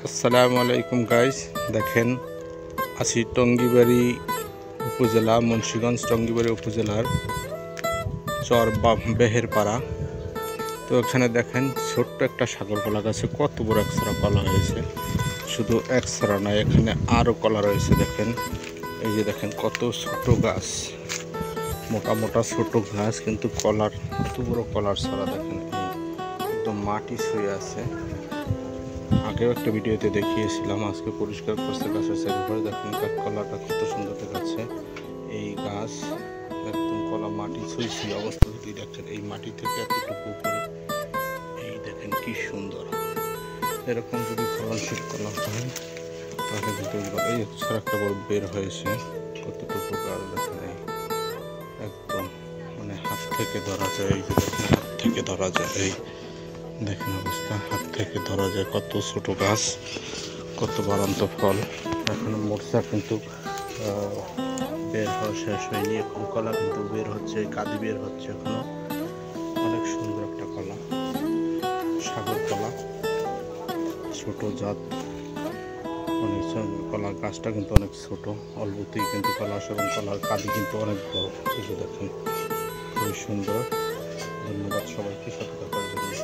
আসসালামু আলাইকুম গাইস, দেখেন আছি টঙ্গিবাড়ি উপজেলা, মুন্সিগঞ্জ টঙ্গিবাড়ি উপজেলার চর বেহেরপাড়া। তো এখানে দেখেন ছোট্ট একটা সাগর কলা গাছে কত বড় একছড়া কলা হয়েছে। শুধু একছড়া নয়, এখানে আরও কলা রয়েছে। দেখেন এই যে দেখেন কত ছোট গাছ, মোটা মোটা ছোট গাছ, কিন্তু কলার কত বড় কলার ছড়া। দেখেন একদম মাটি ছুঁয়ে আছে। আগেও একটা ভিডিওতে দেখিয়েছিলাম, আজকে পরিষ্কার করছে গাছের চারিপাশে। দেখেন কলাটা কত সুন্দর দেখাচ্ছে। এই গাছ একদম কলা মাটি ছুঁই অবস্থা যদি দেখেন, এই মাটি থেকে এতটুকু উপরে, এই দেখেন কি সুন্দর। এরকম যদি ফলনশীল কলা হয় তাহলে কিন্তু এই একটা বড় বের হয়েছে কতটুকু গাছ। দেখেন একদম মানে হাত থেকে ধরা যায়। এই যে দেখেন হাত থেকে ধরা যায়, এই দেখেন অবস্থা, হাত থেকে ধরা যায়। কত ছোট গাছ, কত বাড়ন্ত ফল। এখনো মোর্চা কিন্তু বের হওয়া শেষ হয়নি, এখন কলা কিন্তু বের হচ্ছে, কাঁদি বের হচ্ছে এখনো। অনেক সুন্দর একটা কলা, সাগর কলা, ছোট জাত। অনেক কলা গাছটা কিন্তু অনেক ছোট, অল্পতেই কিন্তু কলা আসে, এবং কলার কাঁদি কিন্তু অনেক বড়। এই যে দেখেন খুবই সুন্দর। ধন্যবাদ সবাইকে সাথে থাকার জন্য।